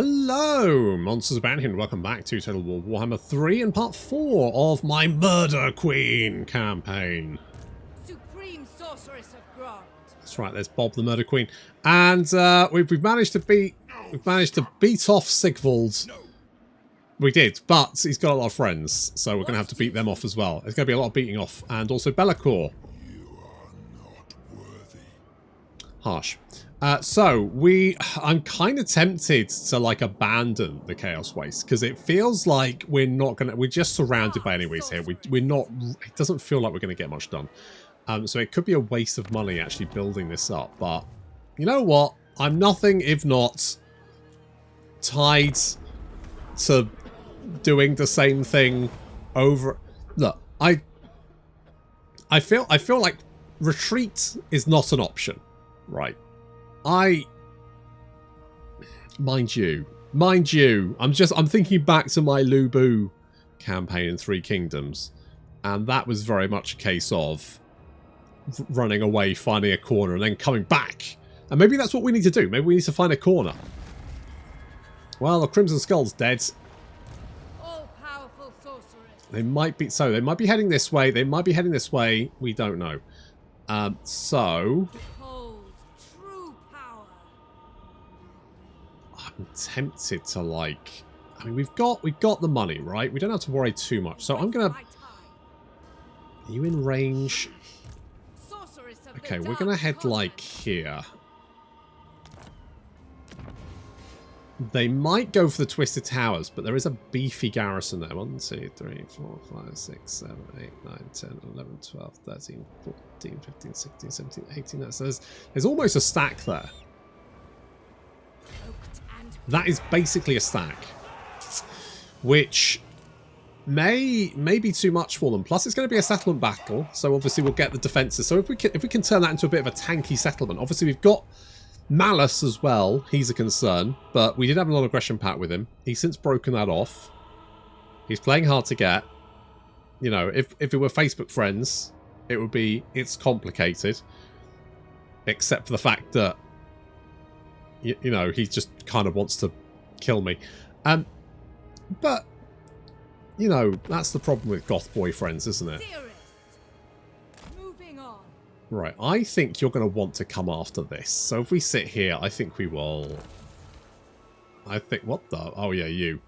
Hello, Monsters of Bounty, and welcome back to Total War Warhammer 3 and Part 4 of my Murder-Queen campaign. Supreme Sorceress of Grant. That's right, there's Bob the Murder-Queen. And we've managed to beat off Sigvald. We did, but he's got a lot of friends, so we're going to have to beat them off as well. There's going to be a lot of beating off, and also Belakor. Harsh. I'm kind of tempted to like abandon the Chaos Waste because it feels like we're just surrounded by enemies here. We're not, it doesn't feel like we're going to get much done. So it could be a waste of money actually building this up, but you know what? I'm nothing if not tied to doing the same thing over. Look, I feel like retreat is not an option, right? Mind you, I'm thinking back to my Lubu campaign in Three Kingdoms, and that was very much a case of running away, finding a corner, and then coming back. And maybe that's what we need to do. Maybe we need to find a corner. Well, the Crimson Skull's dead. All-powerful sorceress. They might be heading this way. They might be heading this way. We don't know. So I'm tempted to like. I mean, we've got the money, right? We don't have to worry too much. So I'm gonna. Are you in range? Okay, we're gonna head like here. They might go for the Twisted Towers, but there is a beefy garrison there. 1, 2, 3, 4, 5, 6, 7, 8, 9, 10, 11, 12, 13, 14, 15, 16, 17, 18. So there's almost a stack there. That is basically a stack, which may be too much for them. Plus, it's going to be a settlement battle, so obviously we'll get the defenses. So if we can turn that into a bit of a tanky settlement, obviously we've got Malice as well. He's a concern, but we did have a non-aggression pact with him. He's since broken that off. He's playing hard to get. You know, if it were Facebook friends, it's complicated, except for the fact that you know, he just kind of wants to kill me. But, you know, that's the problem with goth boyfriends, isn't it? Moving on. Right, I think you're going to want to come after this. So if we sit here, I think we will. I think, what the? Oh yeah, you.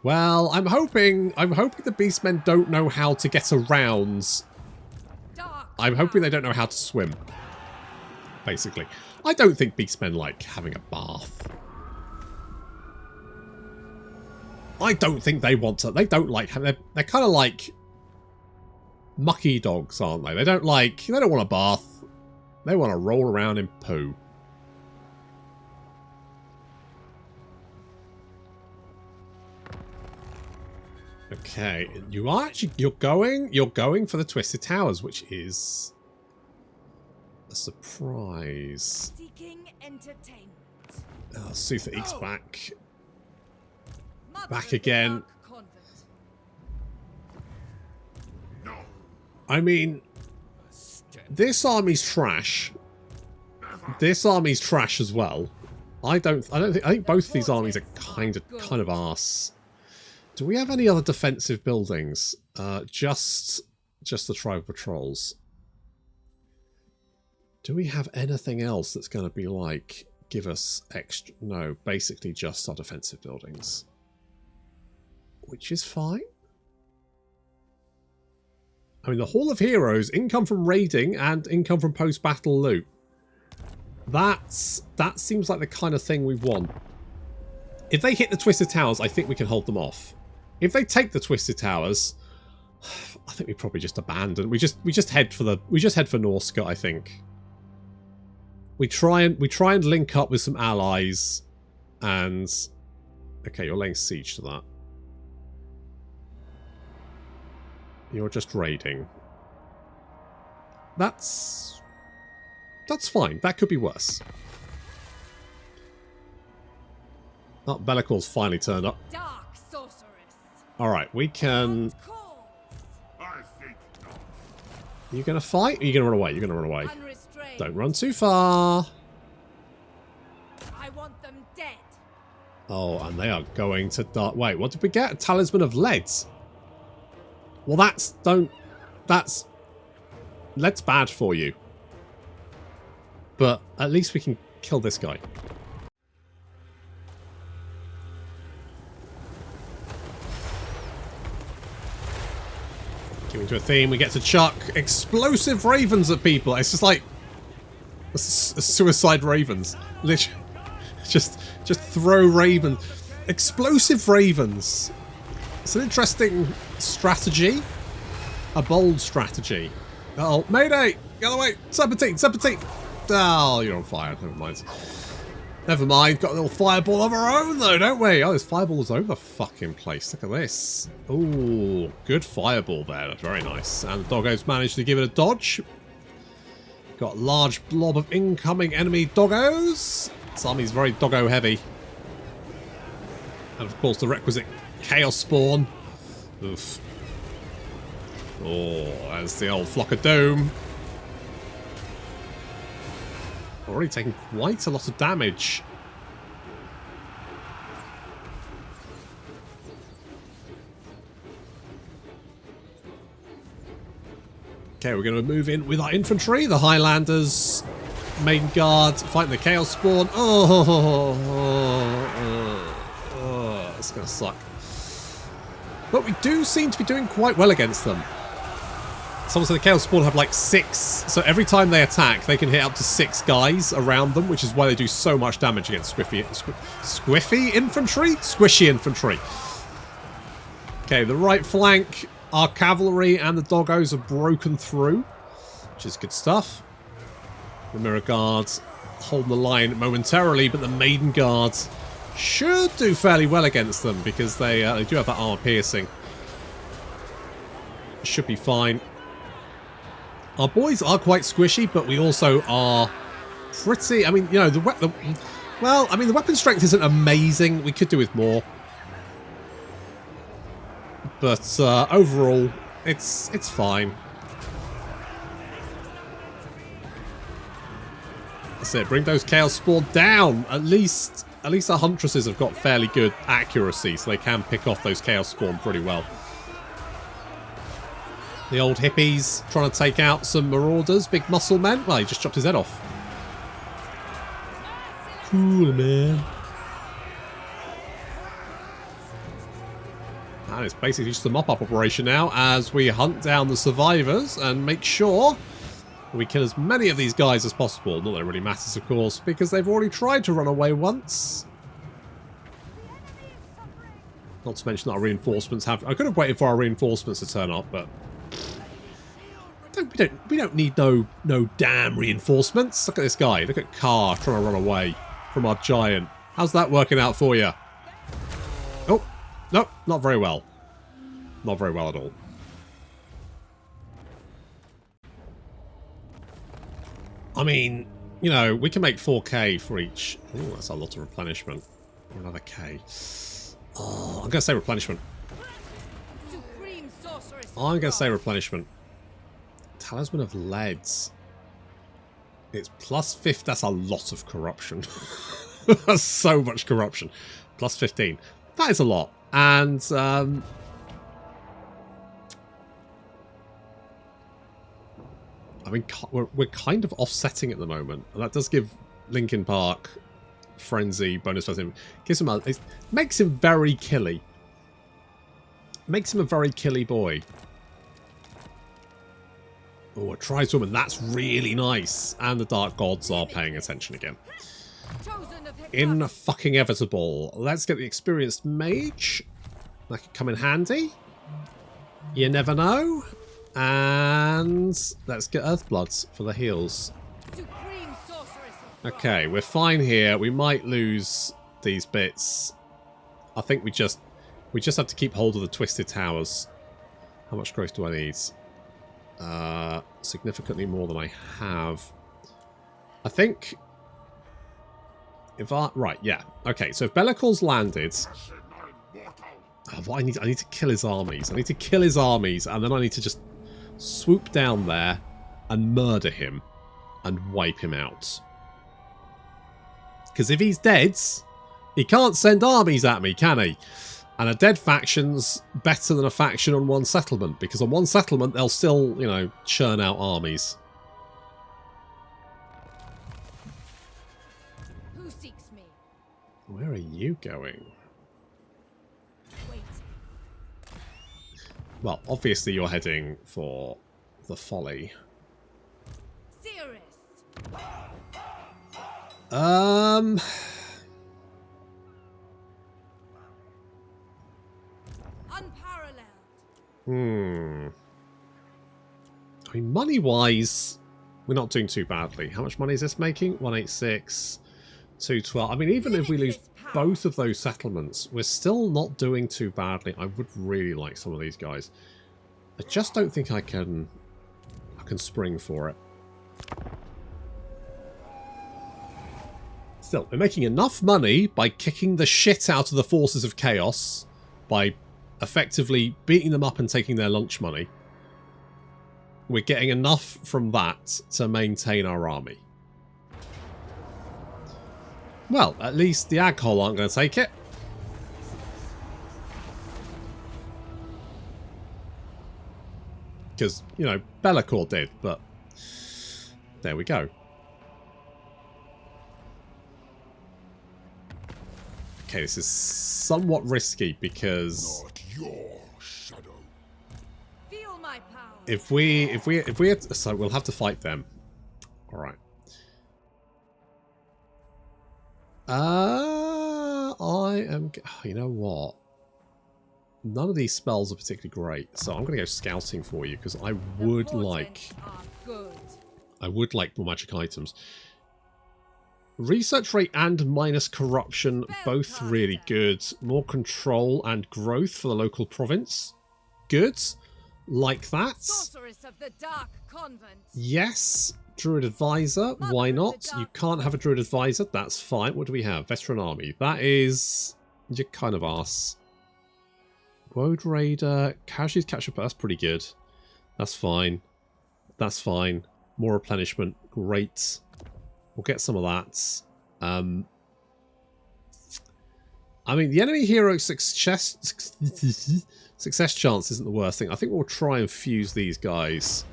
Well, I'm hoping the beastmen don't know how to get around. I'm hoping they don't know how to swim. Basically. I don't think beastmen like having a bath. I don't think they want to. They don't like. They're kind of like mucky dogs, aren't they? They don't want a bath. They want to roll around in poo. Okay, you're going for the Twisted Towers, which is a surprise. Seeking entertainment. Sutha Eek's back. Back again. No. I mean, this army's trash. This army's trash as well. I think both of these armies are kind of arse. Do we have any other defensive buildings? Just the tribal patrols. Do we have anything else that's going to be like, give us extra? No, basically just our defensive buildings. Which is fine. I mean, the Hall of Heroes, income from raiding and income from post-battle loot. That seems like the kind of thing we want. If they hit the Twisted Towers, I think we can hold them off. If they take the Twisted Towers, I think we probably just abandon. We just head for Norska, I think. We try and link up with some allies, and okay, you're laying siege to that. You're just raiding. That's fine. That could be worse. Oh, Belakor's finally turned up. Dark sorceress. All right, we can. I think not. Are you going to fight? Or are you going to run away? You're going to run away. Don't run too far. I want them dead. Oh, and they are going to die. Wait, what did we get? A Talisman of Leads. Well, that's lead's bad for you. But at least we can kill this guy. Getting into a theme, we get to chuck explosive ravens at people. It's just like suicide ravens. Literally. Just throw ravens. Explosive ravens. It's an interesting strategy. A bold strategy. Uh-oh, Mayday! Get out of the way! Serpentine! Serpentine! Oh, you're on fire. Never mind. Never mind. Got a little fireball of our own, though, don't we? Oh, there's fireballs over the fucking place. Look at this. Ooh, good fireball there. That's very nice. And the doggos managed to give it a dodge. Got a large blob of incoming enemy doggos. This army's very doggo heavy. And of course the requisite chaos spawn. Oof. Oh, there's the old flock of doom. Already taking quite a lot of damage. Okay, we're going to move in with our infantry. The Highlanders, main guard, fighting the Chaos Spawn. Oh, it's going to suck. But we do seem to be doing quite well against them. Someone said the Chaos Spawn have like 6. So every time they attack, they can hit up to 6 guys around them, which is why they do so much damage against squiffy infantry? Squishy infantry. Okay, the right flank, our cavalry and the doggos are broken through, which is good stuff. The Mirror Guards hold the line momentarily, but the Maiden Guards should do fairly well against them because they do have that armor piercing. Should be fine. Our boys are quite squishy, but we also are pretty... I mean, you know, the weapon strength isn't amazing. We could do with more. But overall, it's fine. That's it. Bring those Chaos Spawn down. At least our Huntresses have got fairly good accuracy, so they can pick off those Chaos Spawn pretty well. The old hippies trying to take out some marauders, big muscle men. Well, he just chopped his head off. Cool, man. And it's basically just a mop-up operation now as we hunt down the survivors and make sure we kill as many of these guys as possible. Not that it really matters, of course, because they've already tried to run away once. Not to mention that our reinforcements have... I could have waited for our reinforcements to turn up, but... We don't need no damn reinforcements. Look at this guy. Look at Carr trying to run away from our giant. How's that working out for you? Oh, no, not very well. Not very well at all. I mean, you know, we can make 4k for each. Oh, that's a lot of replenishment. Another K. Oh, I'm going to say replenishment. I'm going to say replenishment. Talisman of Leads. It's plus 50. That's a lot of corruption. That's so much corruption. Plus 15. That is a lot. And I mean, we're kind of offsetting at the moment. And that does give Linkin Park Frenzy bonus plus him. Gives him it makes him very killy. Makes him a very killy boy. Oh, a Tri-Woman. That's really nice. And the Dark Gods are paying attention again. Fucking inevitable. Let's get the experienced mage. That could come in handy. You never know. And let's get Earthbloods for the heals. Okay, we're fine here. We might lose these bits. I think we just have to keep hold of the Twisted Towers. How much growth do I need? Significantly more than I have. I think if right, yeah. Okay, so if Belakor's landed, what I need to kill his armies. I need to kill his armies, and then I need to just swoop down there and murder him and wipe him out. Because if he's dead, He can't send armies at me, can he? And a dead faction's better than a faction on one settlement, because on one settlement they'll still, you know, churn out armies. Who seeks me? Where are you going? Wait. Well, obviously you're heading for the Folly. Serious. Unparalleled. I mean, money-wise, we're not doing too badly. How much money is this making? 186, 212. I mean, even if we lose both of those settlements, we're still not doing too badly. I would really like some of these guys. I just don't think I can spring for it. Still, we're making enough money by kicking the shit out of the forces of chaos, by effectively beating them up and taking their lunch money. We're getting enough from that to maintain our army. Well, at least the Aghol aren't going to take it. Because, you know, Belakor did, but there we go. Okay, this is somewhat risky because Not your shadow. Feel my power. if we so we'll have to fight them. All right. I am. You know what? None of these spells are particularly great, so I'm going to go scouting for you because I would like. I would like more magic items. Research rate and minus corruption, both really good. More control and growth for the local province. Good. Like that. Sorceress of the Dark Convent. Yes. Druid Advisor. Why not? You can't have a Druid Advisor. That's fine. What do we have? Veteran Army. That is... You're kind of arse. Woad Raider. Casualties Capture. That's pretty good. That's fine. That's fine. More replenishment. Great. We'll get some of that. I mean, the enemy hero success chance isn't the worst thing. I think we'll try and fuse these guys.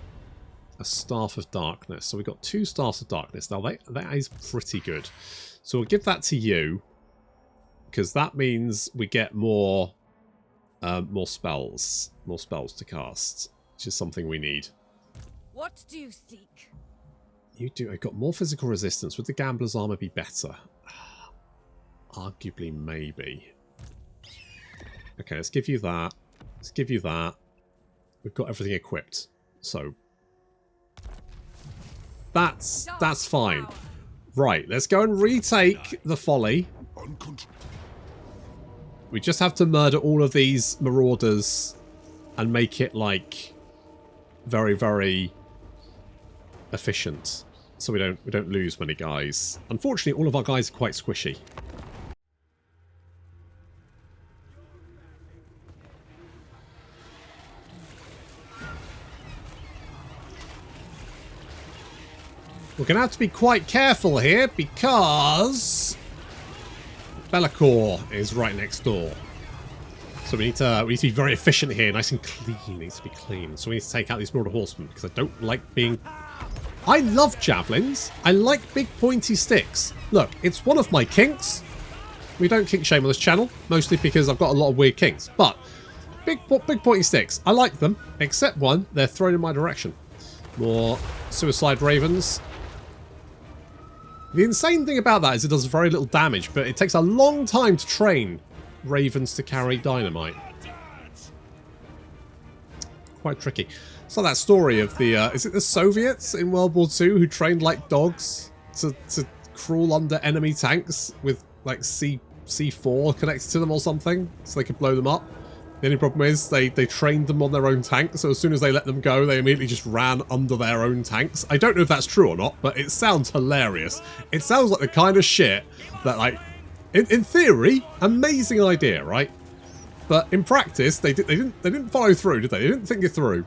A Staff of Darkness. So we've got 2 Staffs of Darkness. Now, that is pretty good. So we'll give that to you. Because that means we get more spells. More spells to cast. Which is something we need. What do you seek? You do. I've got more physical resistance. Would the Gambler's Armor be better? Arguably, maybe. Okay, let's give you that. Let's give you that. We've got everything equipped. So... That's fine. Right, let's go and retake the Folly. We just have to murder all of these marauders and make it, like, very, very efficient. So we don't lose many guys. Unfortunately, all of our guys are quite squishy. We're going to have to be quite careful here because Belakor is right next door. So we need to be very efficient here, nice and clean. It needs to be clean. So we need to take out these Marauder Horsemen because I don't like being... I love javelins. I like big pointy sticks. Look, it's one of my kinks. We don't kink shame on this channel, mostly because I've got a lot of weird kinks. But big pointy sticks, I like them, except one, they're thrown in my direction. More Suicide Ravens. The insane thing about that is it does very little damage, but it takes a long time to train ravens to carry dynamite. Quite tricky. It's like that story of the, is it the Soviets in World War II who trained like dogs to crawl under enemy tanks with like C4 connected to them or something so they could blow them up? The only problem is they trained them on their own tank, so as soon as they let them go, they immediately just ran under their own tanks. I don't know if that's true or not, but it sounds hilarious. It sounds like the kind of shit that, like, in theory, amazing idea, right? But in practice, they didn't follow through, did they? They didn't think it through.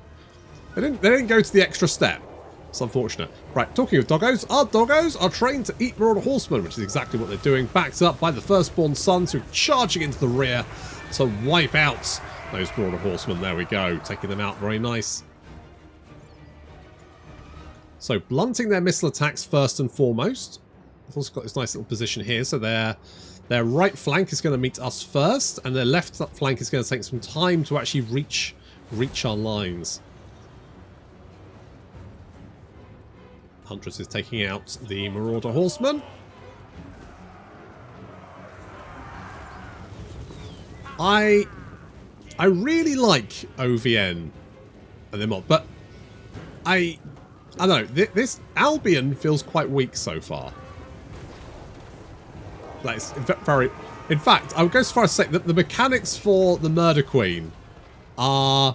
They didn't go to the extra step. It's unfortunate. Right, talking of doggos, our doggos are trained to eat Marauder Horsemen, which is exactly what they're doing, backed up by the Firstborn Sons, who are charging into the rear to wipe out those Marauder Horsemen. There we go, taking them out. Very nice. So, blunting their missile attacks first and foremost. I've also got this nice little position here, so their right flank is going to meet us first, and their left flank is going to take some time to actually reach our lines. Huntress is taking out the Marauder Horseman. I really like OvN and the mod, but I don't know. This Albion feels quite weak so far. Like, it's very. In fact, I would go as far as to say that the mechanics for the Murder-Queen are,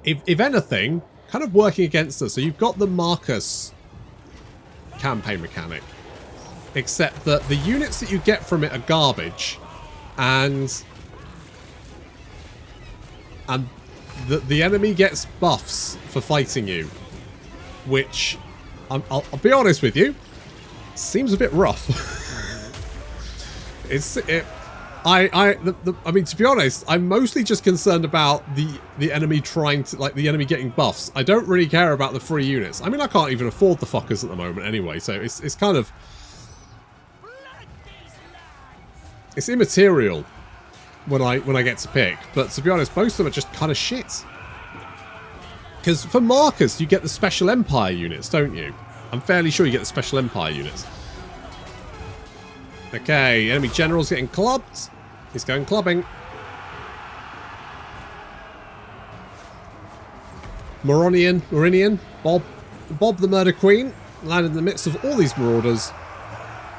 if anything, kind of working against us. So you've got the Marcus campaign mechanic, except that the units that you get from it are garbage, and the enemy gets buffs for fighting you, which I'll be honest with you, seems a bit rough. I mean, to be honest, I'm mostly just concerned about the enemy trying to, like, the enemy getting buffs. I don't really care about the free units. I mean, I can't even afford the fuckers at the moment anyway, so it's kind of, it's immaterial when I get to pick. But to be honest, most of them are just kind of shit. Because for Marcus, you get the Special Empire units, don't you? I'm fairly sure you get the Special Empire units. Okay, enemy general's getting clubbed. He's going clubbing. Mhorriníon, Bob the Murder-Queen, landed in the midst of all these marauders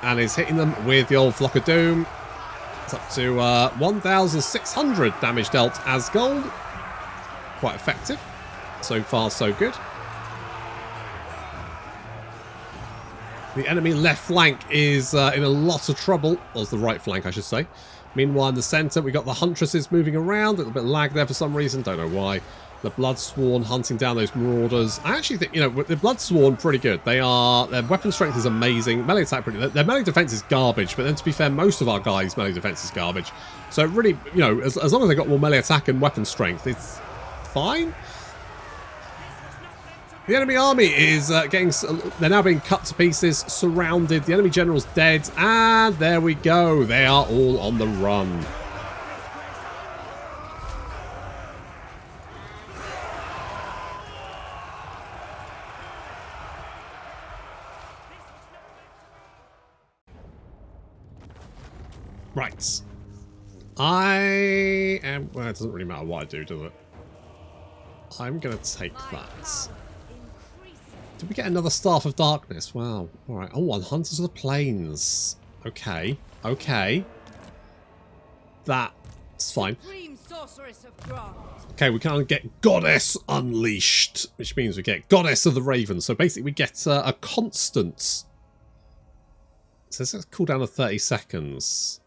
and is hitting them with the old Flock of Doom. It's up to 1,600 damage dealt as gold. Quite effective. So far, so good. The enemy left flank is in a lot of trouble. Or the right flank, I should say. Meanwhile, in the centre, we got the Huntresses moving around. A little bit of lag there for some reason. Don't know why. The Bloodsworn hunting down those marauders. I actually think, you know, the Bloodsworn pretty good. Their weapon strength is amazing. Melee attack pretty good. Their melee defense is garbage. But then, to be fair, most of our guys' melee defense is garbage. So really, you know, as long as they got more melee attack and weapon strength, it's fine. The enemy army is they're now being cut to pieces, surrounded. The enemy general's dead, and there we go. They are all on the run. Right. I am, well, it doesn't really matter what I do, does it? I'm going to take that. Did we get another Staff of Darkness? Wow. Alright. Oh, and Hunters of the Plains. Okay. Okay. That's fine. Okay, we can't get Goddess Unleashed, which means we get Goddess of the Raven. So basically we get a constant. So this is cooldown of 30 seconds.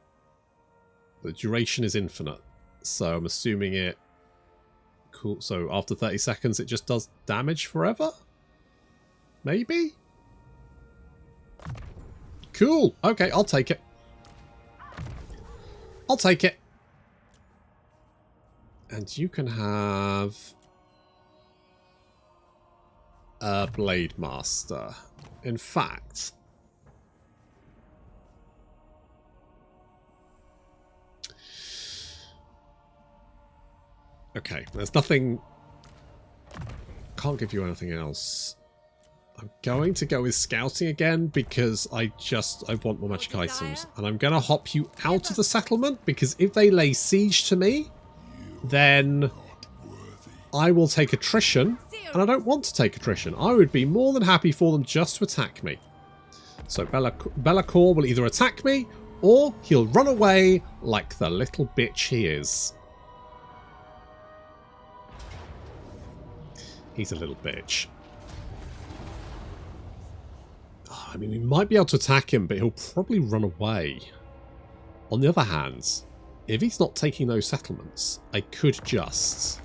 The duration is infinite. So I'm assuming it... Cool. So after 30 seconds it just does damage forever? Maybe? Cool. Okay, I'll take it. I'll take it. And you can have a Blade Master. In fact, okay, there's nothing. Can't give you anything else. I'm going to go with scouting again because I want more magic items. And I'm going to hop you out of the settlement because if they lay siege to me, then I will take attrition. And I don't want to take attrition. I would be more than happy for them just to attack me. So Belakor will either attack me or he'll run away like the little bitch he is. He's a little bitch. I mean, we might be able to attack him, but he'll probably run away. On the other hand, if he's not taking those settlements, I could just...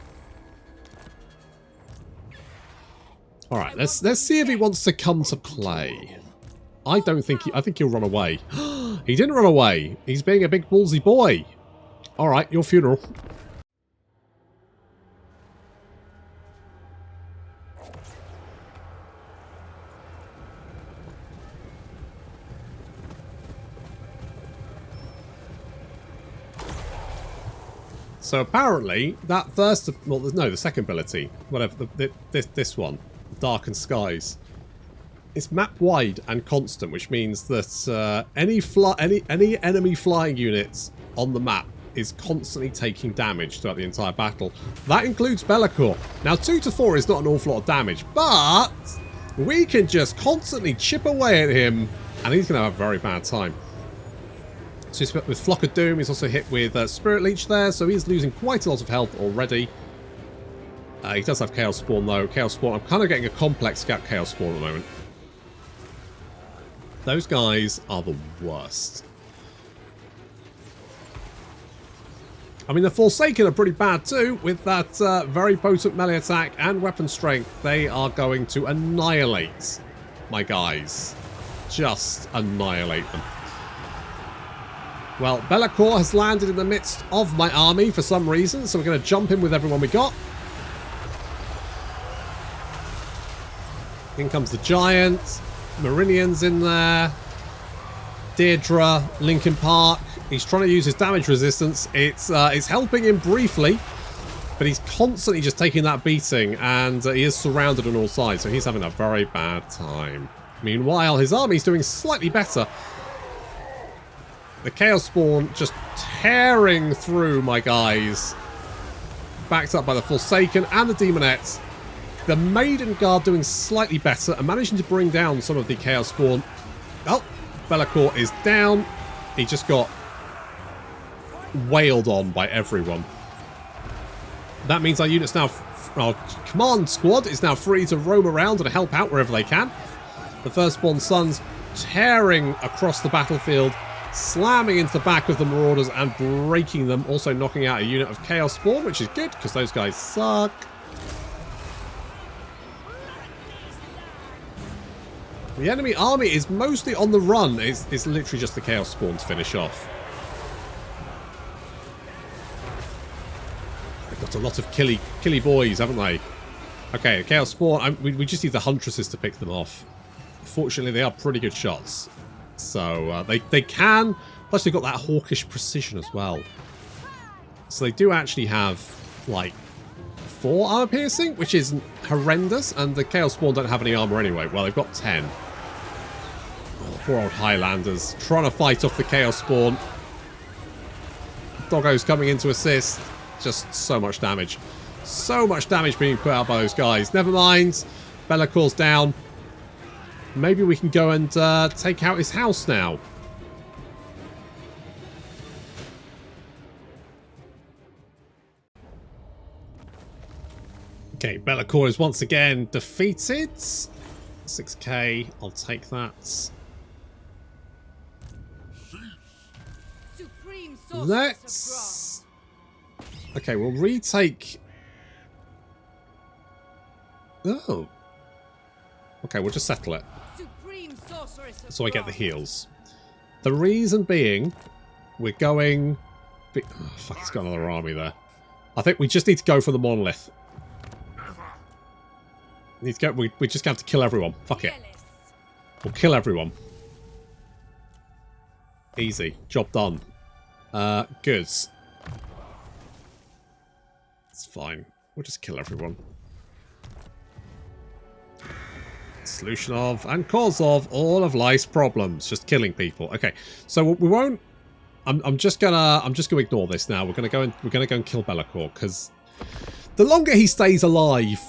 All right, let's see if he wants to come to play. I don't think I think he'll run away. He didn't run away. He's being a big ballsy boy. All right, your funeral. So apparently that first, well, no, the second ability, whatever, this one, Darkened Skies, it's map wide and constant, which means that any enemy flying units on the map is constantly taking damage throughout the entire battle. That includes Belakor. Now 2 to 4 is not an awful lot of damage, but we can just constantly chip away at him, and he's going to have a very bad time. So he's hit with Flock of Doom. He's also hit with Spirit Leech there, so he's losing quite a lot of health already. He does have Chaos Spawn though. Chaos Spawn, I'm kind of getting a complex Chaos Spawn at the moment. Those guys are the worst. I mean, the Forsaken are pretty bad too, with that very potent melee attack and weapon strength. They are going to annihilate my guys. Just annihilate them. Well, Belakor has landed in the midst of my army for some reason, so we're going to jump in with everyone we got. In comes the Giant. Mhorrinion's in there. Deirdre, Linkin Park. He's trying to use his damage resistance. It's helping him briefly, but he's constantly just taking that beating, and he is surrounded on all sides, so he's having a very bad time. Meanwhile, his army's doing slightly better. The Chaos Spawn just tearing through my guys. Backed up by the Forsaken and the Demonettes. The Maiden Guard doing slightly better and managing to bring down some of the Chaos Spawn. Oh, Belakor is down. He just got wailed on by everyone. That means our units now, our command squad is now free to roam around and help out wherever they can. The Firstborn Sons tearing across the battlefield, slamming into the back of the Marauders and breaking them, also knocking out a unit of Chaos Spawn, which is good because those guys suck. The enemy army is mostly on the run. It's literally just the Chaos Spawn to finish off. They've got a lot of killy boys, haven't they? Okay, Chaos Spawn, we just need the Huntresses to pick them off. Fortunately, they are pretty good shots. So they can, plus they've got that hawkish precision as well. So they do actually have like 4 armor piercing, which isn't horrendous, and the Chaos Spawn don't have any armor anyway. Well, they've got 10. Oh, poor old Highlanders trying to fight off the Chaos Spawn. Doggo's coming in to assist. Just so much damage. So much damage being put out by those guys. Never mind. Belakor's down. Maybe we can go and take out his house now. Okay, Belakor is once again defeated. 6k, I'll take that. Let's... Okay, we'll retake... Oh. Okay, we'll just settle it. So I get the heals. The reason being, we're going... Oh, fuck, it's got another army there. I think we just need to go for the monolith. We just have to kill everyone. Fuck it. We'll kill everyone. Easy. Job done. Goods. It's fine. We'll just kill everyone. Solution of and cause of all of life's problems. Just killing people. Okay, so we won't. I'm just gonna ignore this now. We're gonna go and kill Belakor, because the longer he stays alive,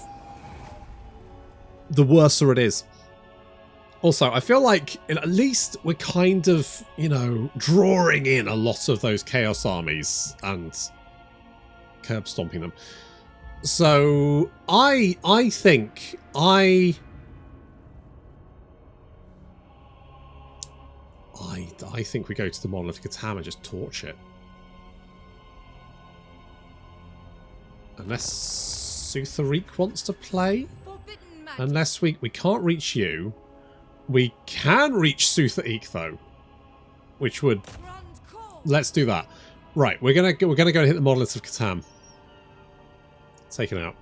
the worser it is. Also, I feel like at least we're kind of, you know, drawing in a lot of those chaos armies and curb stomping them. So I think I think we go to the monolithic attack and just torch it. Unless Sutharik wants to play. Unless we can't reach you. We can reach Suthaik though. Which would... Let's do that. Right, we're gonna go and hit the monolith of Catan. Take it out.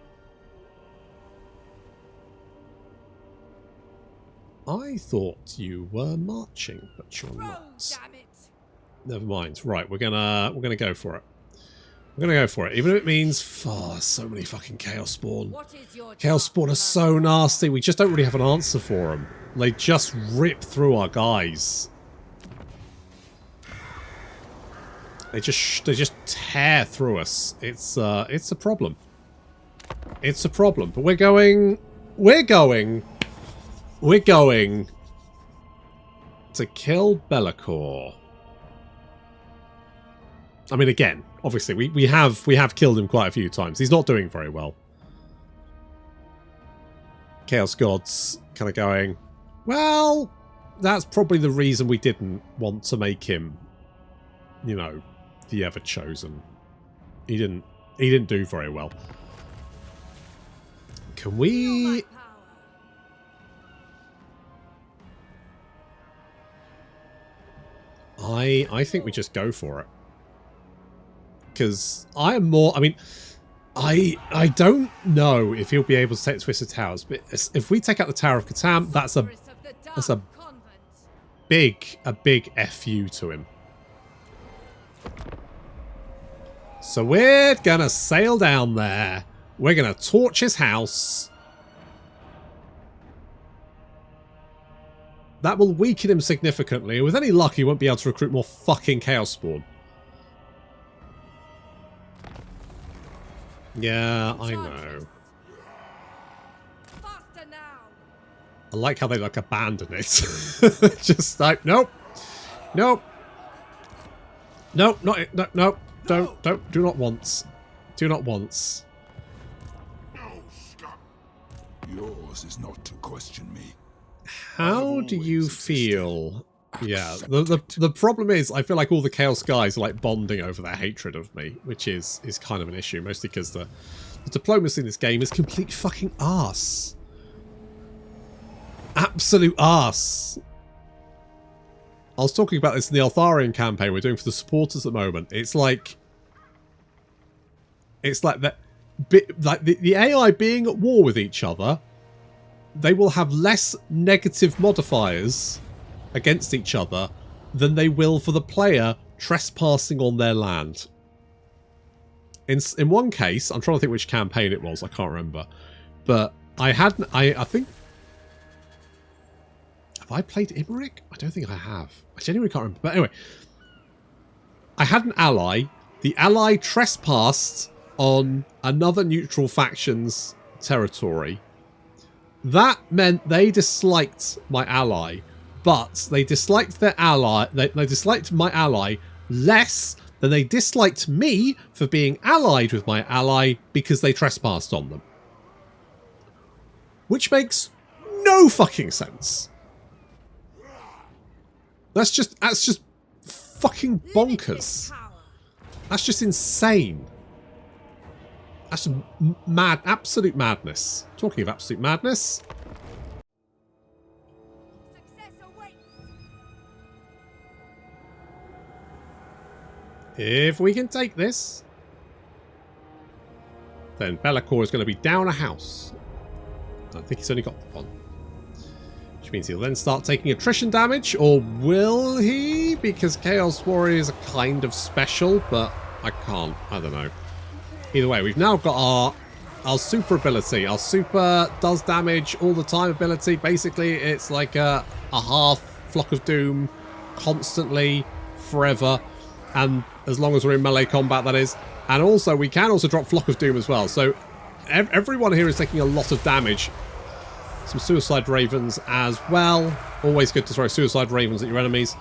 I thought you were marching, but you're not. Never mind. Right, we're gonna go for it. We're gonna go for it, even if it means so many fucking Chaos Spawn. Chaos Spawn are so nasty. We just don't really have an answer for them. They just rip through our guys. They just tear through us. It's a problem. It's a problem. But we're going to kill Belakor. I mean, again, obviously we have killed him quite a few times. He's not doing very well. Chaos Gods kind of going, well, that's probably the reason we didn't want to make him, you know, the Ever-Chosen. He didn't do very well. Can we... I think we just go for it. Because I am more... I mean, I don't know if he'll be able to take the Twisted Towers, but if we take out the Tower of Catan, that's a big FU to him. So we're gonna sail down there. We're gonna torch his house. That will weaken him significantly. With any luck, he won't be able to recruit more fucking Chaos Spawn. Yeah, I know. I like how they like abandon it. Just like, nope. Nope. Nope, not it. No, no. Don't. Do not once. Do not once. Yours is not to question me. How do you feel? Yeah, the problem is I feel like all the Chaos guys are like bonding over their hatred of me, which is kind of an issue, mostly because the diplomacy in this game is complete fucking arse. Absolute arse. I was talking about this in the Altharian campaign we're doing for the supporters at the moment. It's like that, like the AI being at war with each other, they will have less negative modifiers against each other than they will for the player trespassing on their land. In one case, I'm trying to think which campaign it was, I can't remember, but I think... Have I played Imric? I don't think I have. I genuinely can't remember. But anyway, I had an ally. The ally trespassed on another neutral faction's territory. That meant they disliked my ally, but they disliked their ally. They disliked my ally less than they disliked me for being allied with my ally because they trespassed on them. Which makes no fucking sense. That's just fucking bonkers. That's just insane. That's just mad, absolute madness. Talking of absolute madness. If we can take this, then Belakor is going to be down a house. I think he's only got one. Which means he'll then start taking attrition damage, or will he? Because Chaos Warriors are kind of special, but I can't. I don't know. Either way, we've now got our super ability. Our super does damage all the time ability. Basically, it's like a half Flock of Doom constantly, forever, and as long as we're in melee combat, that is. And also, we can also drop Flock of Doom as well. So everyone here is taking a lot of damage. Some Suicide Ravens as well. Always good to throw Suicide Ravens at your enemies.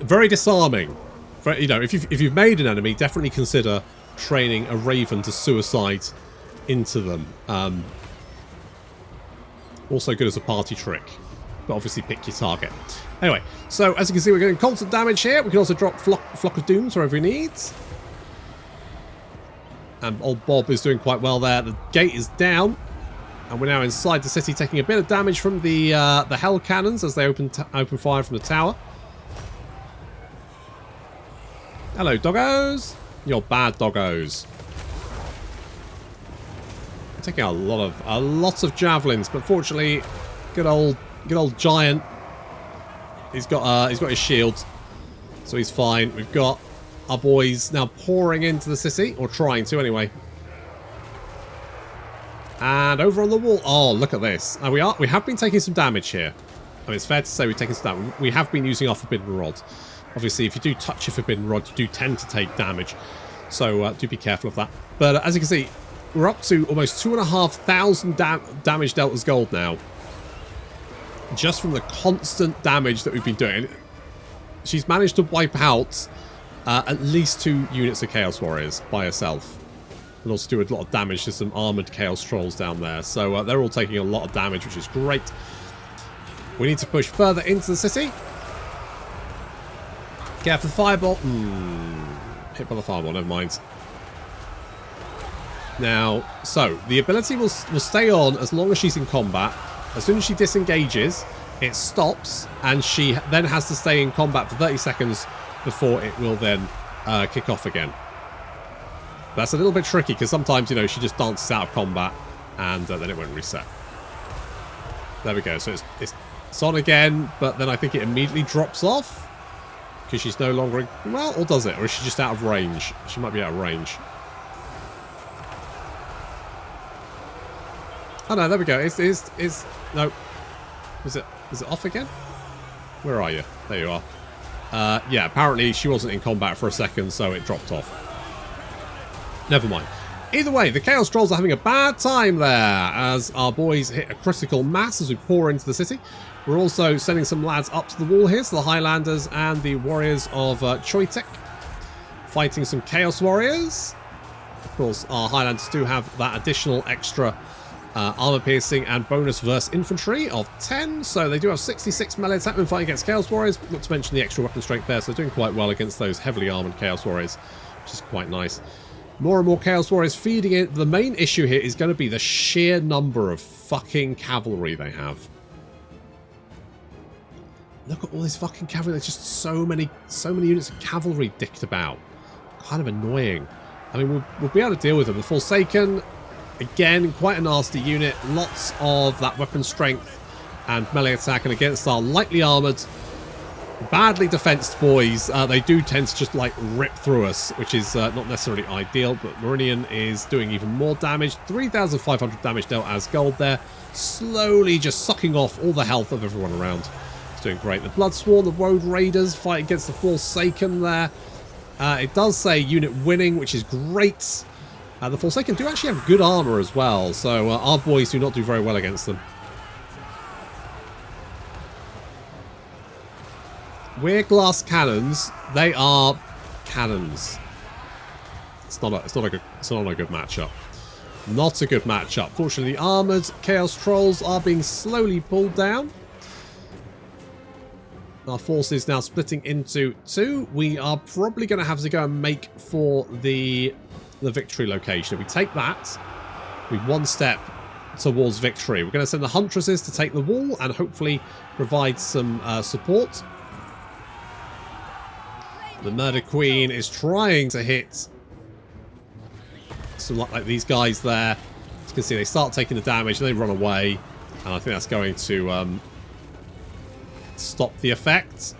Very disarming. Very, you know, if you've made an enemy, definitely consider training a Raven to suicide into them. Also good as a party trick. But obviously pick your target. Anyway, so as you can see, we're getting constant damage here. We can also drop Flock of Dooms wherever we need. And old Bob is doing quite well there. The gate is down. And we're now inside the city, taking a bit of damage from the hell cannons as they open fire from the tower. Hello, doggos. You're bad doggos. I'm taking a lot of javelins, but fortunately, good old giant. He's got his shield, so he's fine. We've got our boys now pouring into the city, or trying to anyway. And over on the wall, oh look at this! We have been taking some damage here. I mean, it's fair to say we've taken some damage. We have been using our forbidden rod. Obviously, if you do touch a forbidden rod, you do tend to take damage. So do be careful of that. But as you can see, we're up to almost 2,500 damage dealt as gold now. Just from the constant damage that we've been doing. She's managed to wipe out at least 2 units of Chaos Warriors by herself. And also do a lot of damage to some armoured Chaos Trolls down there. So they're all taking a lot of damage, which is great. We need to push further into the city. Careful, fireball. Hit by the fireball, never mind. Now, so the ability will stay on as long as she's in combat. As soon as she disengages, it stops, and she then has to stay in combat for 30 seconds before it will then kick off again. That's a little bit tricky because sometimes, you know, she just dances out of combat and then it won't reset. There we go. So it's on again, but then I think it immediately drops off because she's no longer in, well, or does it? Or is she just out of range? She might be out of range. Oh no, there we go. No. Is it off again? Where are you? There you are. Yeah, apparently she wasn't in combat for a second, so it dropped off. Never mind. Either way, the Chaos Trolls are having a bad time there as our boys hit a critical mass as we pour into the city. We're also sending some lads up to the wall here, so the Highlanders and the Warriors of Choitek fighting some Chaos Warriors. Of course, our Highlanders do have that additional extra armor piercing and bonus verse infantry of 10, so they do have 66 melee attack when fighting against Chaos Warriors, not to mention the extra weapon strength there, so they're doing quite well against those heavily armored Chaos Warriors, which is quite nice. More and more Chaos Warriors feeding in. The main issue here is going to be the sheer number of fucking cavalry they have. Look at all this fucking cavalry. There's just so many units of cavalry dicked about. Kind of annoying. I mean, we'll be able to deal with them. The Forsaken, again, quite a nasty unit. Lots of that weapon strength and melee attack. And against our lightly armoured, badly defensed boys, they do tend to just like rip through us, which is not necessarily ideal. But Mhorriníon is doing even more damage. 3,500 damage dealt as gold there. Slowly just sucking off all the health of everyone around. It's doing great. The Bloodsworn, the Road Raiders fight against the Forsaken there. It does say unit winning, which is great. The Forsaken do actually have good armor as well, so our boys do not do very well against them. We're glass cannons. They are cannons. It's not a good matchup. Not a good matchup. Fortunately, the armored Chaos Trolls are being slowly pulled down. Our forces now splitting into 2. We are probably going to have to go and make for the victory location. If we take that, we one step towards victory. We're going to send the Huntresses to take the wall and hopefully provide some support. The Murder-Queen is trying to hit some like these guys there. As you can see, they start taking the damage and they run away. And I think that's going to stop the effect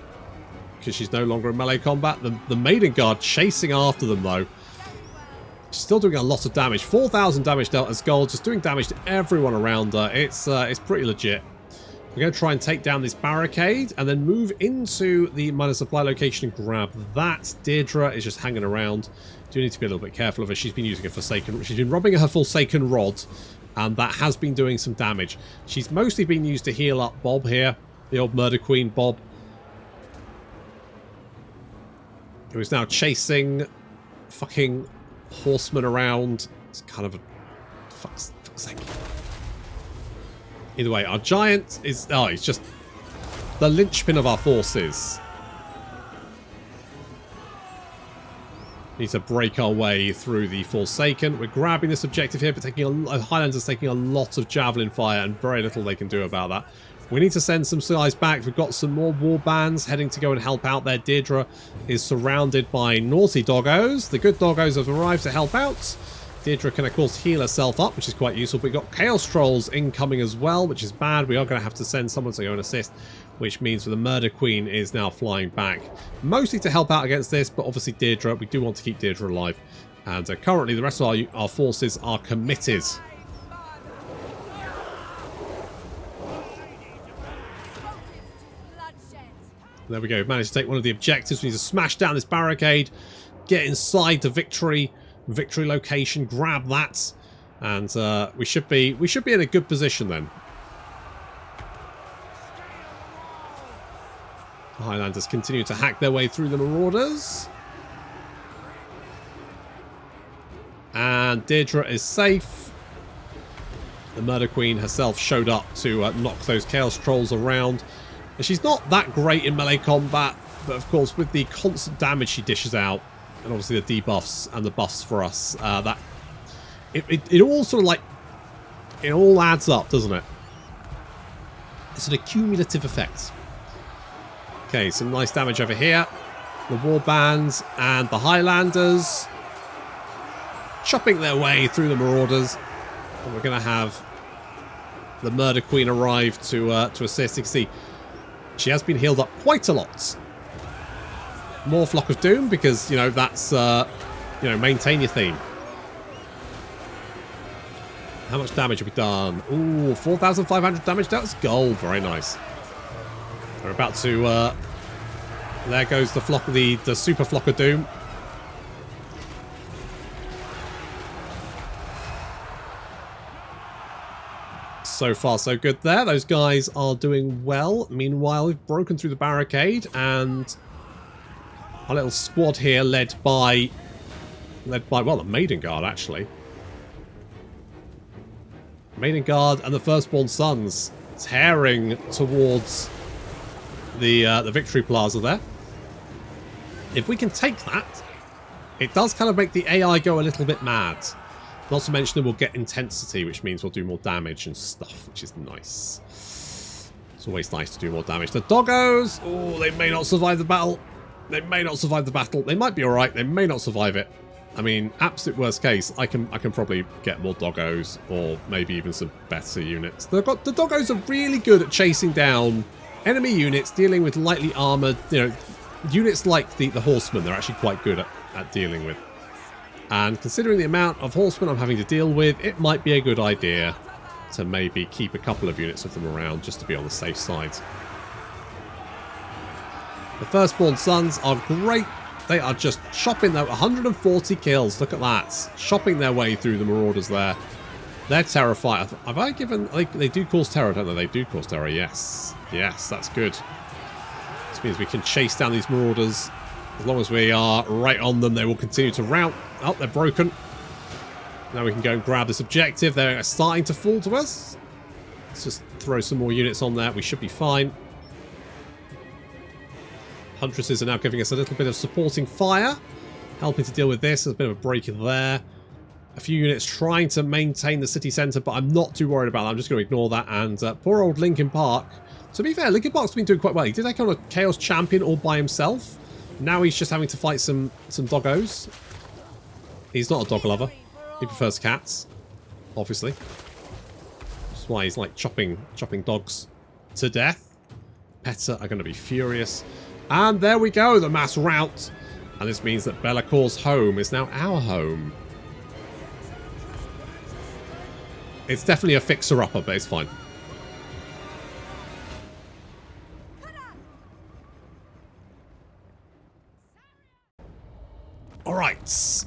because she's no longer in melee combat. The Maiden Guard chasing after them though. She's still doing a lot of damage. 4,000 damage dealt as gold, just doing damage to everyone around her. It's pretty legit. We're going to try and take down this barricade and then move into the minor supply location and grab that. Deirdre is just hanging around. Do need to be a little bit careful of her. She's been using a Forsaken. She's been rubbing her Forsaken rod, and that has been doing some damage. She's mostly been used to heal up Bob here, the old Murder-Queen Bob, who is now chasing fucking horsemen around. It's kind of a fuck's sake. Either way, our giant is... oh, he's just the linchpin of our forces. Need to break our way through the Forsaken. We're grabbing this objective here, but Highlanders taking a lot of javelin fire and very little they can do about that. We need to send some guys back. We've got some more war bands heading to go and help out there. Deirdre is surrounded by naughty doggos. The good doggos have arrived to help out. Deirdre can, of course, heal herself up, which is quite useful. We've got Chaos Trolls incoming as well, which is bad. We are going to have to send someone to go and assist, which means the Murder-Queen is now flying back. Mostly to help out against this, but obviously Deirdre, we do want to keep Deirdre alive. And currently the rest of our forces are committed. There we go. We've managed to take one of the objectives. We need to smash down this barricade, get inside the victory location, grab that, and we should be in a good position then. The Highlanders continue to hack their way through the Marauders. And Deirdre is safe. The Murder Queen herself showed up to knock those Chaos Trolls around. And she's not that great in melee combat, but of course with the constant damage she dishes out, and obviously the debuffs and the buffs for us, that it all sort of like, it all adds up, doesn't it? It's an accumulative effect. Okay, some nice damage over here. The Warbands and the Highlanders chopping their way through the Marauders. And we're going to have the Murder Queen arrive to assist. You can see she has been healed up quite a lot. More Flock of Doom because, you know, that's, you know, maintain your theme. How much damage have we done? Ooh, 4,500 damage. That's gold. Very nice. We're about to, there goes the flock, the super Flock of Doom. So far, so good there. Those guys are doing well. Meanwhile, we've broken through the barricade, and our little squad here, led by, well, the Maiden Guard, actually. Maiden Guard and the Firstborn Sons tearing towards the Victory Plaza there. If we can take that, it does kind of make the AI go a little bit mad. Not to mention that we'll get intensity, which means we'll do more damage and stuff, which is nice. It's always nice to do more damage. The doggos, oh, they may not survive the battle. They may not survive the battle. They might be alright. They may not survive it. I mean, absolute worst case, I can probably get more doggos or maybe even some better units. The doggos are really good at chasing down enemy units, dealing with lightly armored, you know, units like the horsemen. They're actually quite good at dealing with. And considering the amount of horsemen I'm having to deal with, it might be a good idea to maybe keep a couple of units of them around just to be on the safe side. The Firstborn Sons are great. They are just chopping their 140 kills. Look at that. Chopping their way through the Marauders there. They're terrified. Have I given... They do cause terror, don't they? They do cause terror, yes. Yes, that's good. This means we can chase down these Marauders. As long as we are right on them, they will continue to rout. Oh, they're broken. Now we can go and grab this objective. They're starting to fall to us. Let's just throw some more units on there. We should be fine. Huntresses are now giving us a little bit of supporting fire, helping to deal with this. There's a bit of a break in there. A few units trying to maintain the city centre, but I'm not too worried about that. I'm just going to ignore that. And poor old Linkin Park. To be fair, Linkin Park's been doing quite well. He did take on a Chaos Champion all by himself. Now he's just having to fight some doggos. He's not a dog lover. He prefers cats, obviously. That's why he's like chopping dogs to death. Peta are going to be furious. And there we go, the mass rout. And this means that Belakor's home is now our home. It's definitely a fixer-upper, but it's fine. Alright.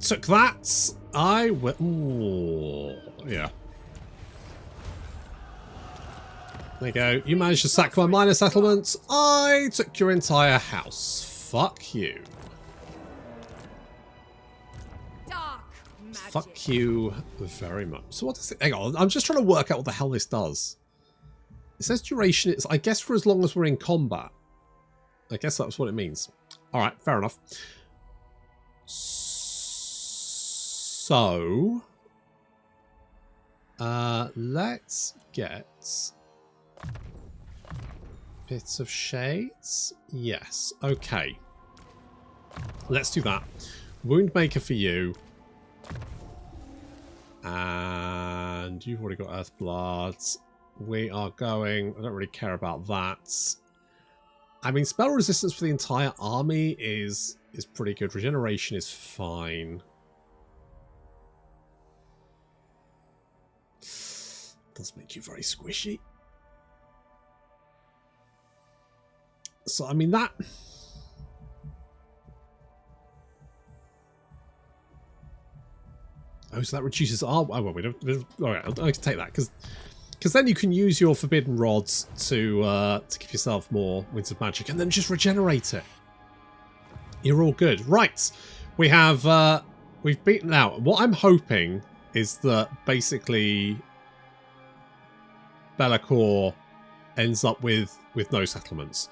Took that. I will... Ooh, yeah. There you go. You managed to sack my minor settlements. I took your entire house. Fuck you. Dark magic. Fuck you very much. So what does it... Hang on. I'm just trying to work out what the hell this does. It says duration. It's, I guess, for as long as we're in combat. I guess that's what it means. Alright, fair enough. So, let's get bits of shades. Yes, okay. Let's do that. Woundmaker for you. And you've already got Earthblood. We are going... I don't really care about that. I mean, spell resistance for the entire army is pretty good. Regeneration is fine. Does make you very squishy. So, I mean, that... Oh, so that reduces our... Oh, well, we don't... Alright, I can take that, because then you can use your Forbidden Rods to give yourself more Winds of Magic, and then just regenerate it. You're all good. Right. We have... we've beaten out. What I'm hoping is that, basically... Belakor ends up with no settlements.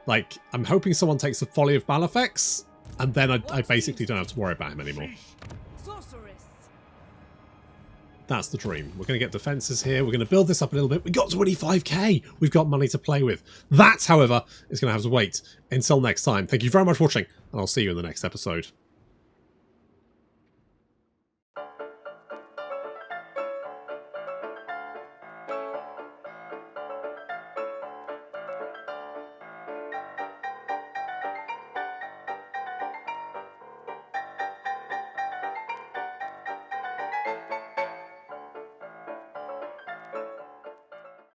Like, I'm hoping someone takes the Folly of Balefex, and then I basically don't have to worry about him anymore. That's the dream. We're going to get defences here. We're going to build this up a little bit. We got 25k. We've got money to play with. That, however, is going to have to wait until next time. Thank you very much for watching, and I'll see you in the next episode.